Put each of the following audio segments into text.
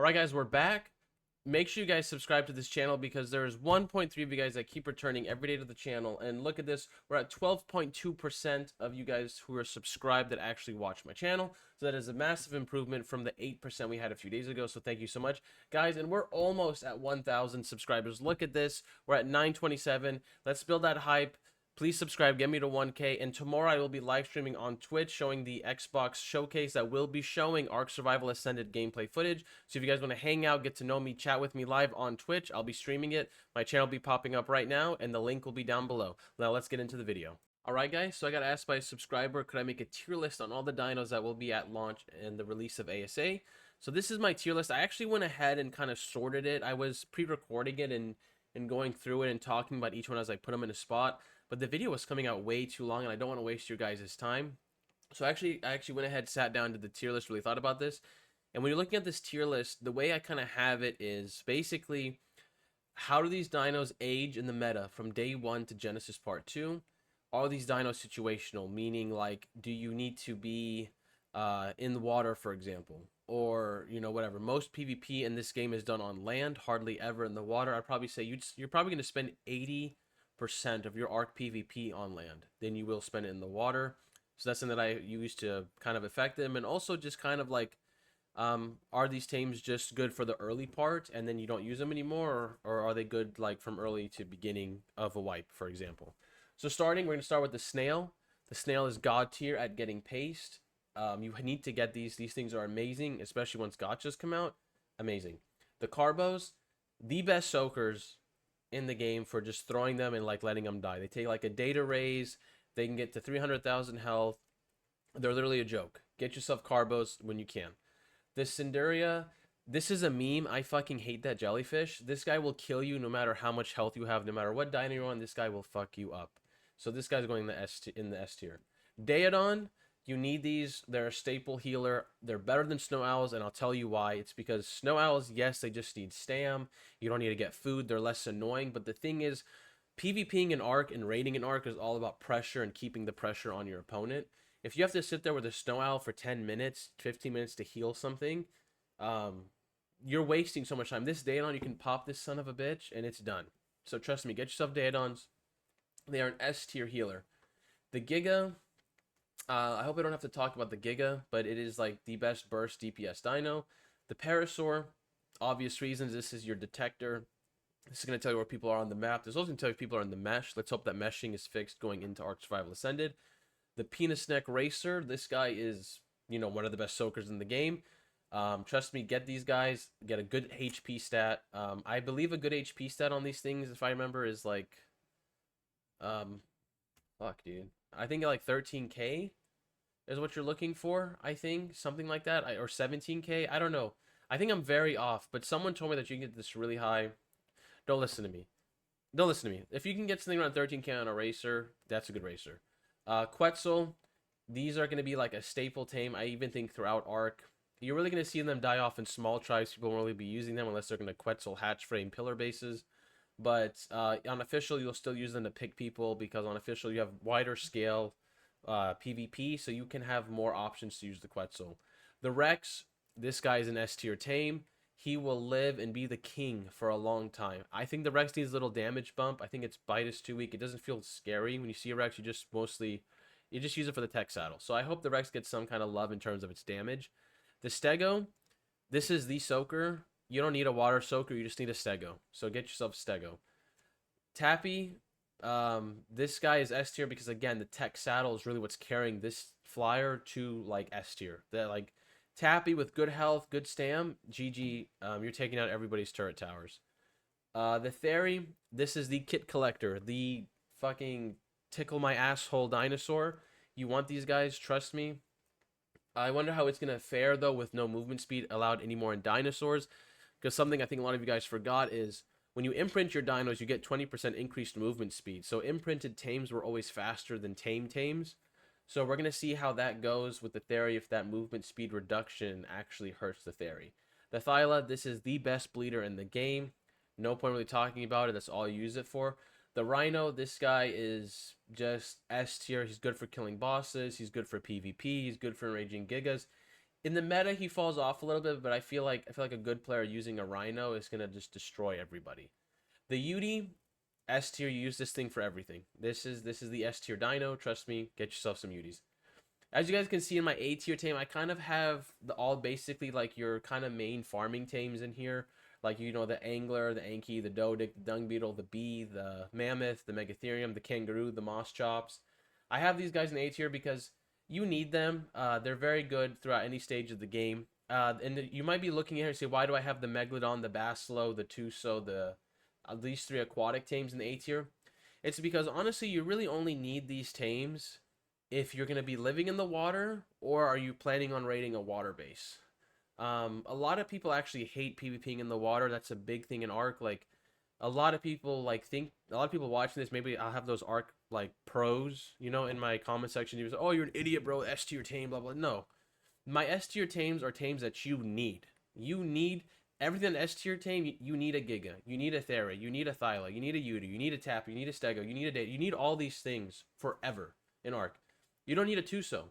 Alright guys, we're back. Make sure you guys subscribe to this channel because there's 1.3 of you guys that keep returning every day to the channel. And look at this, we're at 12.2% of you guys who are subscribed that actually watch my channel. So that is a massive improvement from the 8% we had a few days ago. So thank you so much, guys. And we're almost at 1,000 subscribers. Look at this, we're at 927. Let's build that hype. Please subscribe, get me to 1K, and tomorrow I will be live streaming on Twitch showing the Xbox showcase that will be showing Ark Survival Ascended gameplay footage. So if you guys want to hang out, get to know me, chat with me live on Twitch, I'll be streaming it. My channel will be popping up right now, and the link will be down below. Now let's get into the video. Alright guys, so I got asked by a subscriber, could I make a tier list on all the dinos that will be at launch and the release of ASA? So this is my tier list. I actually went ahead and kind of sorted it. I was pre-recording it and going through it and talking about each one as I put them in a spot. But the video was coming out way too long, and I don't want to waste your guys' time. So I actually went ahead, sat down to the tier list, really thought about this. And when you're looking at this tier list, the way I kind of have it is basically, how do these dinos age in the meta from day 1 to Genesis Part 2? Are these dinos situational? Meaning, like, do you need to be in the water, for example? Or, you know, whatever. Most PvP in this game is done on land, hardly ever in the water. I'd probably say you're probably going to spend 80% of your Ark PvP on land, then you will spend it in the water. So that's something that I use to kind of affect them, and also just kind of like, are these tames just good for the early part and then you don't use them anymore, or are they good like from early to beginning of a wipe, for example? So starting, we're going to start with the snail. The snail is god tier at getting paste. You need to get these things are amazing, especially once gotchas come out. Amazing. The carbos, the best soakers in the game for just throwing them and like letting them die. They take like a day to raise. They can get to 300,000 health. They're literally a joke. Get yourself carbos when you can. This Cinderia, this is a meme. I fucking hate that jellyfish. This guy will kill you no matter how much health you have, no matter what dino you're on. This guy will fuck you up. So this guy's going in the S tier. Daedon, you need these. They're a staple healer. They're better than snow owls, and I'll tell you why. It's because snow owls, yes, they just need stam. You don't need to get food. They're less annoying. But the thing is, PvPing an Ark and raiding an Ark is all about pressure and keeping the pressure on your opponent. If you have to sit there with a snow owl for 10 minutes, 15 minutes to heal something, you're wasting so much time. This Daedon, you can pop this son of a bitch, and it's done. So trust me, get yourself Daedons. They are an S tier healer. The Giga, I hope I don't have to talk about the Giga, but it is like the best burst DPS dino. The Parasaur, obvious reasons, this is your detector. This is going to tell you where people are on the map. This is also going to tell you if people are in the mesh. Let's hope that meshing is fixed going into Ark Survival Ascended. The Penis Neck Racer, this guy is, you know, one of the best soakers in the game. Trust me, get these guys, get a good HP stat. I believe a good HP stat on these things, if I remember, is like, fuck, dude. I think like 13k is what you're looking for, I think. Something like that. Or 17k. I don't know. I think I'm very off, but someone told me that you can get this really high. Don't listen to me. Don't listen to me. If you can get something around 13k on a racer, that's a good racer. Quetzal, these are going to be like a staple tame, I even think, throughout Ark. You're really going to see them die off in small tribes. People won't really be using them unless they're going to Quetzal hatch frame pillar bases. But on official, you'll still use them to pick people because on official, you have wider scale PvP, so you can have more options to use the Quetzal. The Rex, this guy is an S tier tame. He will live and be the king for a long time. I think the Rex needs a little damage bump. I think its bite is too weak. It doesn't feel scary. When you see a Rex, you just use it for the tech saddle. So I hope the Rex gets some kind of love in terms of its damage. The Stego, this is the soaker. You don't need a water soaker. You just need a Stego. So get yourself a Stego. Tappy, this guy is S tier because, again, the tech saddle is really what's carrying this flyer to, like, S tier. That, like, Tappy with good health, good stam, GG, you're taking out everybody's turret towers. The Theory, this is the kit collector, the fucking tickle my asshole dinosaur. You want these guys, trust me. I wonder how it's going to fare, though, with no movement speed allowed anymore in dinosaurs. Because something I think a lot of you guys forgot is, when you imprint your dinos, you get 20% increased movement speed. So imprinted tames were always faster than tame tames. So we're going to see how that goes with the Theory, if that movement speed reduction actually hurts the Theory. The Thyla, this is the best bleeder in the game. No point really talking about it. That's all you use it for. The Ryhnio, this guy is just S tier. He's good for killing bosses. He's good for PvP. He's good for enraging gigas. In the meta, he falls off a little bit, but I feel like a good player using a Rhino is gonna just destroy everybody. The Yudi S tier, you use this thing for everything. This is the S tier Dino. Trust me, get yourself some Udis. As you guys can see in my A tier tame, I kind of have all basically like your kind of main farming tames in here. Like, the angler, the Anki, the Dodic, the dung beetle, the bee, the mammoth, the megatherium, the kangaroo, the moss chops. I have these guys in A tier because you need them. They're very good throughout any stage of the game. You might be looking at here and say, why do I have the Megalodon, the Basilo, the Tuso, these three aquatic tames in the A tier? It's because honestly, you really only need these tames if you're going to be living in the water, or are you planning on raiding a water base. A lot of people actually hate PvPing in the water. That's a big thing in Ark. Like, a lot of people watching this, maybe I'll have those Ark like pros, in my comment section. You say, "Oh, you're an idiot, bro. S tier tame, blah blah." No, my S tier tames are tames that you need. You need everything S tier tame. You need a Giga, you need a Thera, you need a Thyla, you need a Udu, you need a Tapu, you need a Stego, you need a Date. You need all these things forever in Ark. You don't need a Tuso.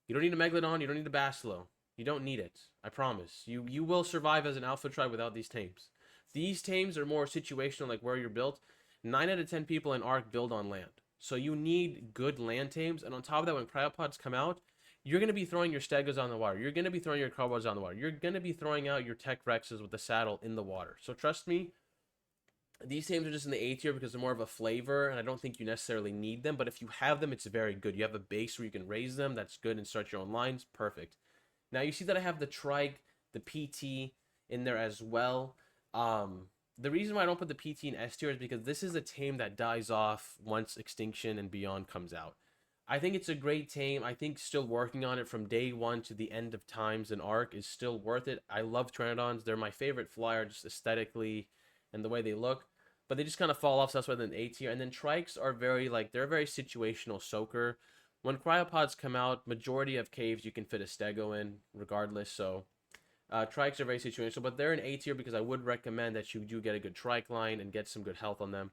You don't need a Megalodon. You don't need a Basilo. You don't need it. I promise. You will survive as an alpha tribe without these tames. These tames are more situational, like where you're built. 9 out of 10 people in Ark build on land. So you need good land tames. And on top of that, when cryopods come out, you're going to be throwing your Stegos on the water. You're going to be throwing your Carbods on the water. You're going to be throwing out your Tech Rexes with the saddle in the water. So trust me, these tames are just in the A tier because they're more of a flavor, and I don't think you necessarily need them. But if you have them, it's very good. You have a base where you can raise them. That's good, and start your own lines. Perfect. Now you see that I have the Trike, the PT in there as well. The reason why I don't put the PT in S tier is because this is a tame that dies off once Extinction and Beyond comes out. I think it's a great tame. I think still working on it from day one to the end of times in Ark is still worth it. I love Pteranodons. They're my favorite flyer, just aesthetically and the way they look. But they just kind of fall off, so that's why they're in A tier. And then Trikes are they're a very situational soaker. When cryopods come out, majority of caves you can fit a Stego in, regardless. So Trikes are very situational, but they're in A tier because I would recommend that you do get a good Trike line and get some good health on them.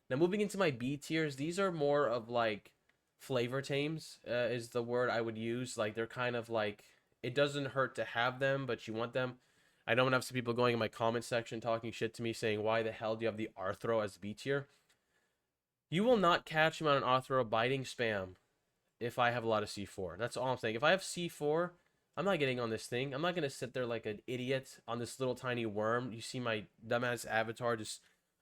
Now moving into my B tiers, these are more of like flavor tames, is the word I would use. Like, they're kind of like, it doesn't hurt to have them, but you want them. I know I'm gonna have some people going in my comment section talking shit to me saying, why the hell do you have the Arthro as B tier? You will not catch him on an Arthro biting spam if I have a lot of C4. That's all I'm saying. If I have C4, I'm not getting on this thing. I'm not gonna sit there like an idiot on this little tiny worm. You see my dumbass avatar just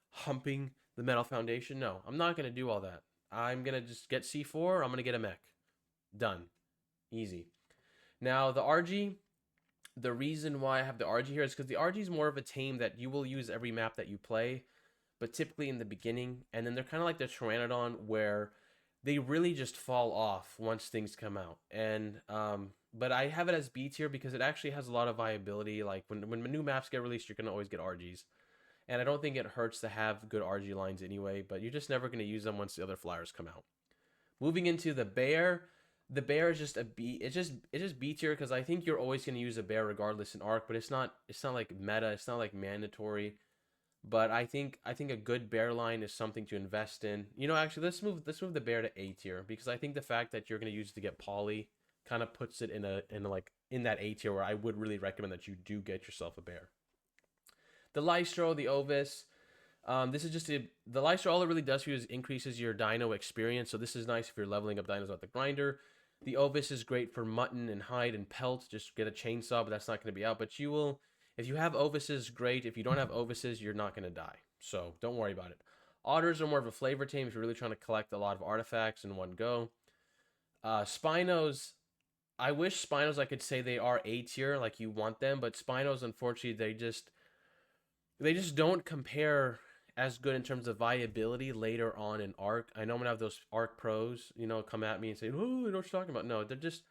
humping the metal foundation? No, I'm not gonna do all that. I'm gonna just get C4. I'm gonna get a mech. Done. Easy. Now the RG, the reason why I have the RG here is because the RG is more of a tame that you will use every map that you play, but typically in the beginning, and then they're kind of like the Pteranodon where they really just fall off once things come out. And but I have it as B tier because it actually has a lot of viability. Like when new maps get released, you're gonna always get RGs, and I don't think it hurts to have good RG lines anyway. But you're just never gonna use them once the other flyers come out. Moving into the bear. The bear is just a B. It's just B tier because I think you're always gonna use a bear regardless in Ark, but it's not like meta. It's not like mandatory. But I think a good bear line is something to invest in. Actually, let's move the bear to A tier because I think the fact that you're gonna use it to get poly kind of puts it in that A tier where I would really recommend that you do get yourself a bear. The Lystro, the Ovis. This is just the Lystro. All it really does for you is increases your dino experience. So this is nice if you're leveling up dinos at the grinder. The Ovis is great for mutton and hide and pelt. Just get a chainsaw, but that's not going to be out. But you will, if you have Ovises, great. If you don't have Ovises, you're not going to die. So don't worry about it. Otters are more of a flavor team if you're really trying to collect a lot of artifacts in one go. Spinos, I wish Spinos I could say they are A tier, like you want them, but Spinos, unfortunately, they just don't compare as good in terms of viability later on in Ark. I know I'm gonna have those Ark pros, come at me and say, "Oh, I know what you're talking about." No, they're just.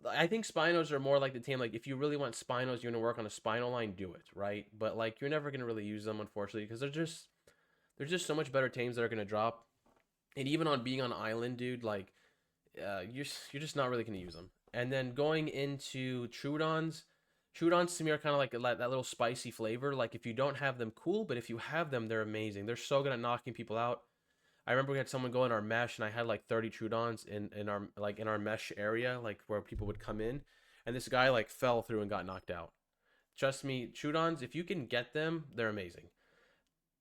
I think Spinos are more like the team. Like, if you really want Spinos, you're gonna work on a Spino line, do it, right? But like, you're never gonna really use them, unfortunately, because there's just so much better tames that are gonna drop. And even on being on island, dude, like, you're just not really gonna use them. And then going into Trudons. Trudons to me are kind of like that little spicy flavor. Like, if you don't have them, cool, but if you have them, they're amazing. They're so good at knocking people out. I remember we had someone go in our mesh, and I had like 30 Trudons in our mesh area, like where people would come in. and this guy like fell through and got knocked out. Trust me, Chudons, if you can get them, they're amazing.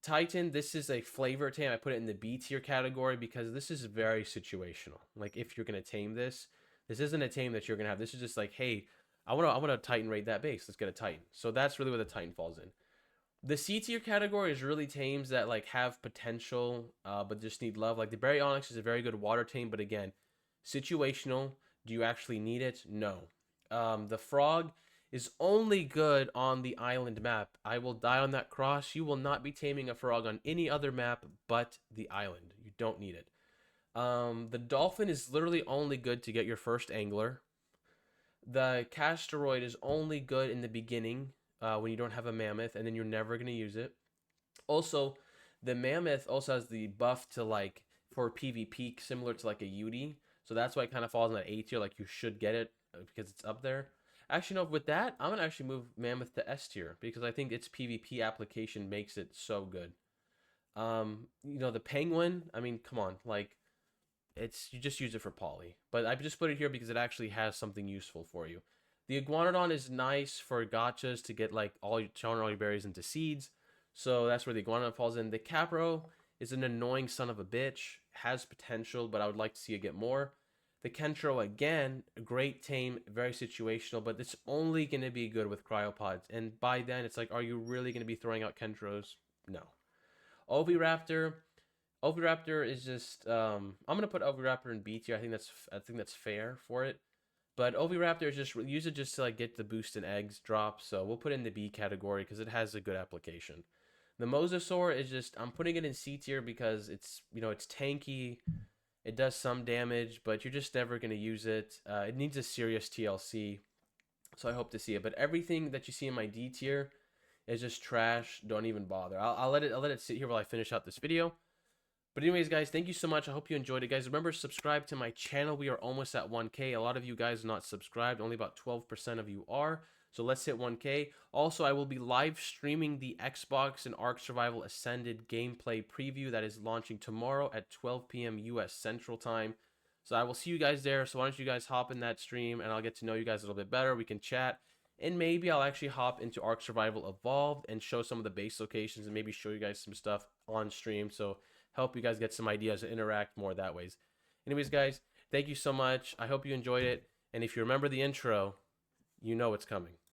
Titan, this is a flavor tame. I put it in the B tier category because this is very situational. Like if you're gonna tame this, this isn't a tame that you're gonna have. This is just like, hey, I wanna Titan raid that base. Let's get a Titan. So that's really where the Titan falls in. The C tier category is really tames that like have potential, but just need love. Like the Baryonyx is a very good water tame, but again, situational. Do you actually need it? No. The frog is only good on the island map. I will die on that cross. You will not be taming a frog on any other map but the island. You don't need it. The dolphin is literally only good to get your first angler. The casteroid is only good in the beginning when you don't have a mammoth, and then you're never going to use it. Also, the mammoth also has the buff to like for PvP, similar to like a Yudi. So that's why it kind of falls in that A tier. Like you should get it because it's up there. Actually, no. With that, I'm gonna actually move mammoth to S tier because I think its PvP application makes it so good. The penguin. I mean, come on, like it's you just use it for poly. But I just put it here because it actually has something useful for you. The iguanodon is nice for gotchas to get like turn all your berries into seeds. So that's where the iguanodon falls in. The capro is an annoying son of a bitch. Has potential, but I would like to see it get more. The Kentro, again, a great tame, very situational, but it's only going to be good with cryopods. And by then, it's like, are you really going to be throwing out Kentros? No. Oviraptor. Oviraptor is just I'm gonna put Oviraptor in B tier. I think that's fair for it. But Oviraptor is just use it just to like get the boost in eggs drop. So we'll put it in the B category because it has a good application. The Mosasaur is just I'm putting it in C tier because it's tanky. It does some damage, but you're just never gonna use it. It needs a serious TLC, so I hope to see it. But everything that you see in my D tier is just trash. Don't even bother. I'll let it sit here while I finish out this video. But anyways, guys, thank you so much. I hope you enjoyed it, guys. Remember, subscribe to my channel. We are almost at 1K. A lot of you guys are not subscribed. Only about 12% of you are. So let's hit 1K. Also, I will be live streaming the Xbox and Ark Survival Ascended gameplay preview that is launching tomorrow at 12 p.m. US Central Time. So I will see you guys there. So why don't you guys hop in that stream and I'll get to know you guys a little bit better. We can chat. And maybe I'll actually hop into Ark Survival Evolved and show some of the base locations and maybe show you guys some stuff on stream. So help you guys get some ideas and interact more that ways. Anyways, guys, thank you so much. I hope you enjoyed it. And if you remember the intro, you know what's coming.